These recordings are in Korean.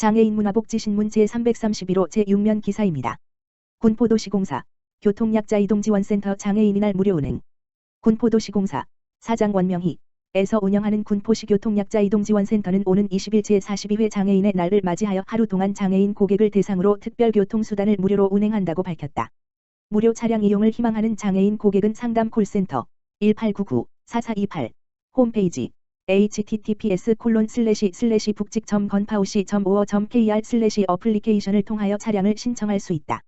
장애인 문화복지신문 제331호 제6면 기사입니다. 군포도시공사 교통약자 이동지원센터 장애인이 날 무료 운행. 군포도시공사 사장 원명희에서 운영하는 군포시 교통약자 이동지원센터는 오는 20일 제42회 장애인의 날을 맞이하여 하루 동안 장애인 고객을 대상으로 특별교통수단을 무료로 운행한다고 밝혔다. 무료 차량 이용을 희망하는 장애인 고객은 상담 콜센터 1899-4428 홈페이지 https://북직.건파우시.or.kr/어플리케이션을 통하여 차량을 신청할 수 있다.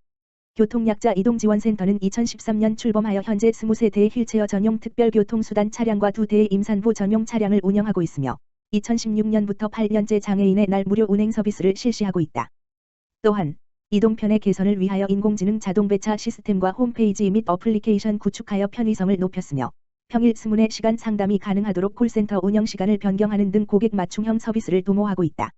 교통약자 이동지원센터는 2013년 출범하여 현재 20세대의 휠체어 전용 특별교통수단 차량과 2대의 임산부 전용 차량을 운영하고 있으며 2016년부터 8년째 장애인의 날 무료 운행 서비스를 실시하고 있다. 또한 이동편의 개선을 위하여 인공지능 자동배차 시스템과 홈페이지 및 어플리케이션 구축하여 편의성을 높였으며 평일 24시간 상담이 가능하도록 콜센터 운영시간을 변경하는 등 고객 맞춤형 서비스를 도모하고 있다.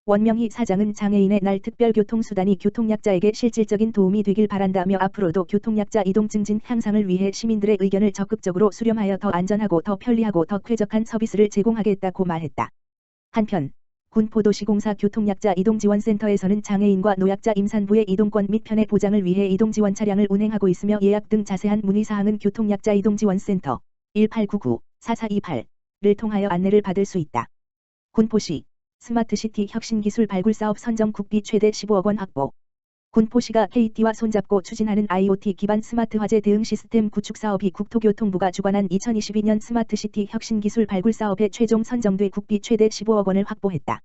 원명희 사장은 장애인의 날 특별교통수단이 교통약자에게 실질적인 도움이 되길 바란다며 앞으로도 교통약자 이동 증진 향상을 위해 시민들의 의견을 적극적으로 수렴하여 더 안전하고 더 편리하고 더 쾌적한 서비스를 제공하겠다고 말했다. 한편 군포도시공사 교통약자 이동지원센터에서는 장애인과 노약자 임산부의 이동권 및 편의 보장을 위해 이동지원 차량을 운행하고 있으며 예약 등 자세한 문의사항은 교통약자 이동지원센터 1899-4428를 통하여 안내를 받을 수 있다. 군포시 스마트시티 혁신기술 발굴사업 선정 국비 최대 15억 원 확보. 군포시가 KT와 손잡고 추진하는 IoT 기반 스마트 화재 대응 시스템 구축 사업이 국토교통부가 주관한 2022년 스마트시티 혁신기술 발굴사업에 최종 선정돼 국비 최대 15억 원을 확보했다.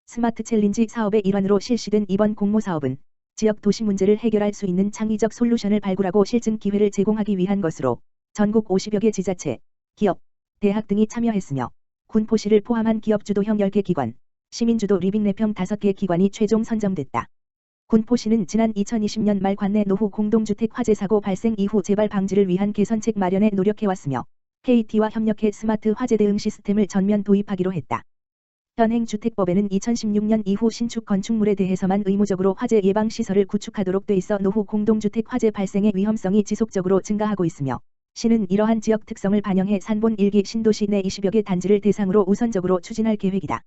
스마트 챌린지 사업의 일환으로 실시된 이번 공모사업은 지역 도시 문제를 해결할 수 있는 창의적 솔루션을 발굴하고 실증 기회를 제공하기 위한 것으로 전국 50여 개 지자체, 기업, 대학 등이 참여했으며 군포시를 포함한 기업주도형 10개 기관, 시민주도 리빙내평 5개 기관이 최종 선정됐다. 군포시는 지난 2020년 말 관내 노후 공동주택 화재 사고 발생 이후 재발 방지를 위한 개선책 마련에 노력해왔으며 KT와 협력해 스마트 화재 대응 시스템을 전면 도입하기로 했다. 현행 주택법에는 2016년 이후 신축 건축물에 대해서만 의무적으로 화재 예방 시설을 구축하도록 돼 있어 노후 공동주택 화재 발생의 위험성이 지속적으로 증가하고 있으며 시는 이러한 지역 특성을 반영해 산본 1기 신도시 내 20여 개 단지를 대상으로 우선적으로 추진할 계획이다.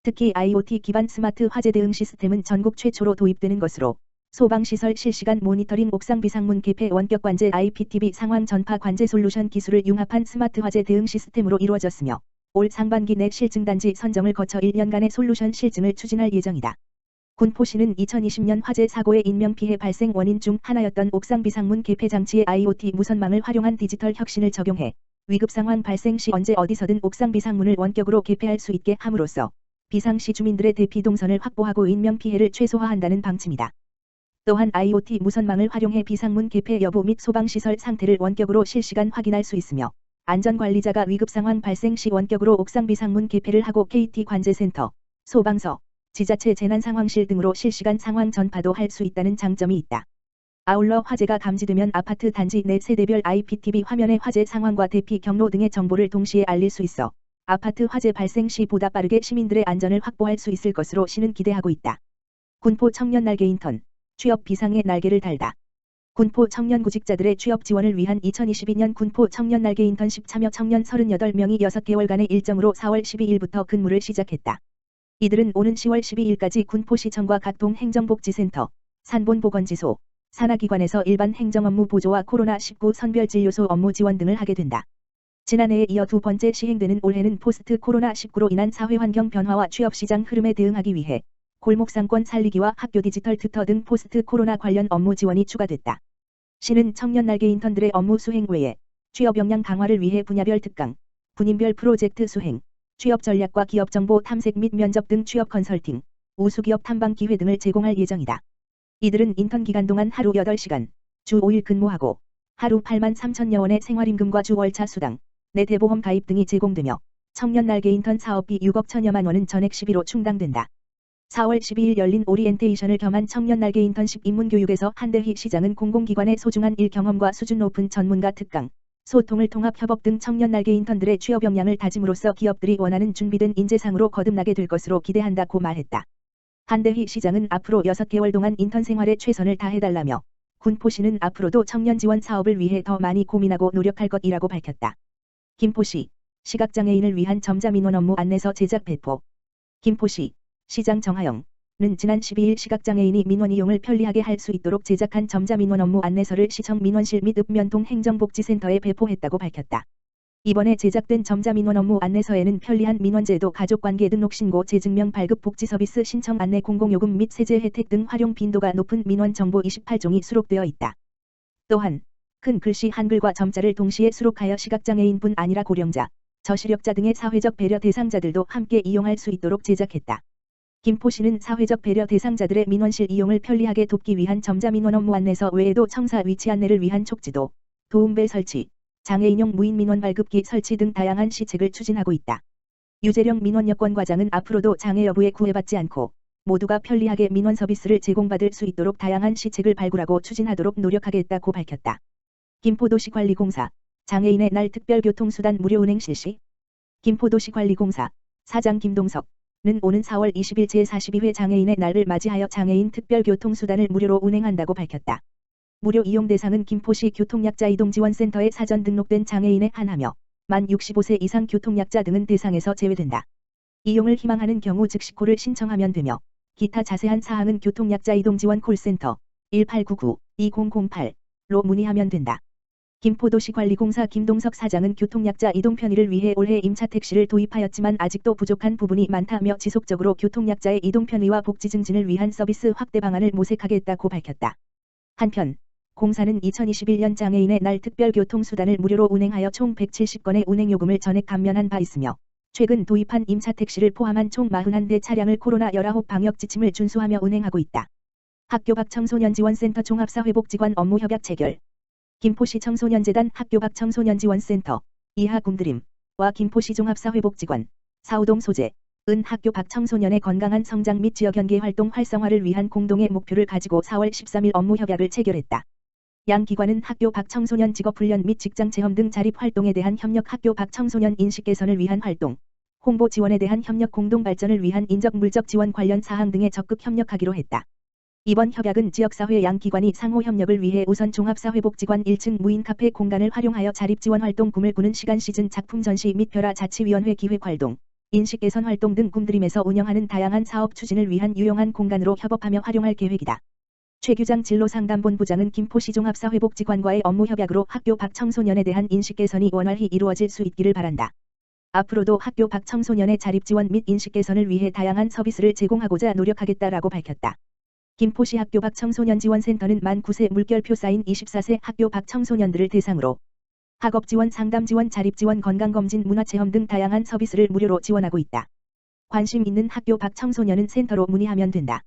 특히 IoT 기반 스마트 화재 대응 시스템은 전국 최초로 도입되는 것으로 소방시설 실시간 모니터링 옥상 비상문 개폐 원격 관제 IPTV 상황 전파 관제 솔루션 기술을 융합한 스마트 화재 대응 시스템으로 이루어졌으며 올 상반기 내 실증단지 선정을 거쳐 1년간의 솔루션 실증을 추진할 예정이다. 군포시는 2020년 화재 사고의 인명피해 발생 원인 중 하나였던 옥상 비상문 개폐 장치의 IoT 무선망을 활용한 디지털 혁신을 적용해 위급 상황 발생 시 언제 어디서든 옥상 비상문을 원격으로 개폐할 수 있게 함으로써 비상시 주민들의 대피 동선을 확보하고 인명피해를 최소화한다는 방침이다. 또한 IoT 무선망을 활용해 비상문 개폐 여부 및 소방시설 상태를 원격으로 실시간 확인할 수 있으며 안전관리자가 위급상황 발생 시 원격으로 옥상 비상문 개폐를 하고 KT 관제센터, 소방서, 지자체 재난상황실 등으로 실시간 상황 전파도 할 수 있다는 장점이 있다. 아울러 화재가 감지되면 아파트 단지 내 세대별 IPTV 화면의 화재 상황과 대피 경로 등의 정보를 동시에 알릴 수 있어 아파트 화재 발생 시 보다 빠르게 시민들의 안전을 확보할 수 있을 것으로 시는 기대하고 있다. 군포 청년 날개 인턴, 취업 비상의 날개를 달다. 군포 청년 구직자들의 취업 지원을 위한 2022년 군포 청년 날개 인턴십 참여 청년 38명이 6개월간의 일정으로 4월 12일부터 근무를 시작했다. 이들은 오는 10월 12일까지 군포시청과 각 동행정복지센터, 산본보건지소, 산하기관에서 일반 행정업무 보조와 코로나19 선별진료소 업무 지원 등을 하게 된다. 지난해에 이어 두 번째 시행되는 올해는 포스트 코로나19로 인한 사회환경 변화와 취업시장 흐름에 대응하기 위해 골목상권 살리기와 학교 디지털 튜터 등 포스트 코로나 관련 업무 지원이 추가됐다. 시는 청년 날개 인턴들의 업무 수행 외에 취업 역량 강화를 위해 분야별 특강, 군인별 프로젝트 수행, 취업 전략과 기업 정보 탐색 및 면접 등 취업 컨설팅, 우수기업 탐방 기회 등을 제공할 예정이다. 이들은 인턴 기간 동안 하루 8시간, 주 5일 근무하고 하루 83,000여 원의 생활임금과 주 월차 수당, 내 대보험 가입 등이 제공되며 청년 날개 인턴 사업비 6억 1천여만 원은 전액 시비로 충당된다. 4월 12일 열린 오리엔테이션을 겸한 청년 날개 인턴십 입문교육에서 한대희 시장은 공공기관의 소중한 일 경험과 수준 높은 전문가 특강, 소통을 통합 협업 등 청년 날개 인턴들의 취업 역량을 다짐으로써 기업들이 원하는 준비된 인재상으로 거듭나게 될 것으로 기대한다고 말했다. 한대희 시장은 앞으로 6개월 동안 인턴 생활에 최선을 다해달라며 군포시는 앞으로도 청년 지원 사업을 위해 더 많이 고민하고 노력할 것이라고 밝혔다. 김포시 시각장애인을 위한 점자 민원 업무 안내서 제작 배포. 김포시 시장 정하영 지난 12일 시각장애인이 민원 이용을 편리하게 할 수 있도록 제작한 점자민원 업무 안내서를 시청 민원실 및 읍면동 행정복지센터에 배포했다고 밝혔다. 이번에 제작된 점자민원 업무 안내서에는 편리한 민원제도, 가족관계 등록 신고, 재증명 발급, 복지서비스 신청 안내, 공공요금 및 세제 혜택 등 활용 빈도가 높은 민원 정보 28종이 수록되어 있다. 또한 큰 글씨 한글과 점자를 동시에 수록하여 시각장애인뿐 아니라 고령자, 저시력자 등의 사회적 배려 대상자들도 함께 이용할 수 있도록 제작했다. 김포시는 사회적 배려 대상자들의 민원실 이용을 편리하게 돕기 위한 점자민원 업무 안내서 외에도 청사 위치 안내를 위한 촉지도, 도움벨 설치, 장애인용 무인 민원 발급기 설치 등 다양한 시책을 추진하고 있다. 유재령 민원여건과장은 앞으로도 장애 여부에 구애받지 않고 모두가 편리하게 민원 서비스를 제공받을 수 있도록 다양한 시책을 발굴하고 추진하도록 노력하겠다고 밝혔다. 김포도시관리공사 장애인의 날 특별교통수단 무료 운행 실시. 김포도시관리공사 사장 김동석은 오는 4월 20일 제42회 장애인의 날을 맞이하여 장애인 특별교통수단을 무료로 운행한다고 밝혔다. 무료 이용 대상은 김포시 교통약자 이동지원센터에 사전 등록된 장애인에 한하며 만 65세 이상 교통약자 등은 대상에서 제외된다. 이용을 희망하는 경우 즉시 콜을 신청하면 되며 기타 자세한 사항은 교통약자 이동지원 콜센터 1899-2008로 문의하면 된다. 김포도시관리공사 김동석 사장은 교통약자 이동 편의를 위해 올해 임차 택시를 도입하였지만 아직도 부족한 부분이 많다며 지속적으로 교통약자의 이동 편의와 복지 증진을 위한 서비스 확대 방안을 모색하겠다고 밝혔다. 한편 공사는 2021년 장애인의 날 특별교통수단을 무료로 운행하여 총 170건의 운행요금을 전액 감면한 바 있으며 최근 도입한 임차 택시를 포함한 총 41대 차량을 코로나19 방역 지침을 준수하며 운행하고 있다. 학교 밖 청소년지원센터 종합사회복지관 업무 협약 체결. 김포시 청소년재단 학교 밖 청소년지원센터 이하 굶드림과 김포시 종합사회복지관 사우동 소재 은 학교 밖 청소년의 건강한 성장 및 지역연계 활동 활성화를 위한 공동의 목표를 가지고 4월 13일 업무 협약을 체결했다. 양 기관은 학교 밖 청소년 직업훈련 및 직장체험 등 자립활동에 대한 협력, 학교 밖 청소년 인식 개선을 위한 활동, 홍보 지원에 대한 협력, 공동 발전을 위한 인적 물적 지원 관련 사항 등에 적극 협력하기로 했다. 이번 협약은 지역사회 양 기관이 상호 협력을 위해 우선 종합사회복지관 1층 무인 카페 공간을 활용하여 자립지원 활동, 꿈을 꾸는 시간, 시즌 작품 전시 및 벼라 자치위원회 기획활동, 인식 개선 활동 등 굶드림에서 운영하는 다양한 사업 추진을 위한 유용한 공간으로 협업하며 활용할 계획이다. 최규장 진로상담본부장은 김포시 종합사회복지관과의 업무 협약으로 학교 밖 청소년에 대한 인식 개선이 원활히 이루어질 수 있기를 바란다. 앞으로도 학교 밖 청소년의 자립지원 및 인식 개선을 위해 다양한 서비스를 제공하고자 노력하겠다라고 밝혔다. 김포시 학교 밖 청소년지원센터는 만 9세 물결표 쌓인 24세 학교 밖 청소년들을 대상으로 학업지원, 상담지원, 자립지원, 건강검진, 문화체험 등 다양한 서비스를 무료로 지원하고 있다. 관심 있는 학교 밖 청소년은 센터로 문의하면 된다.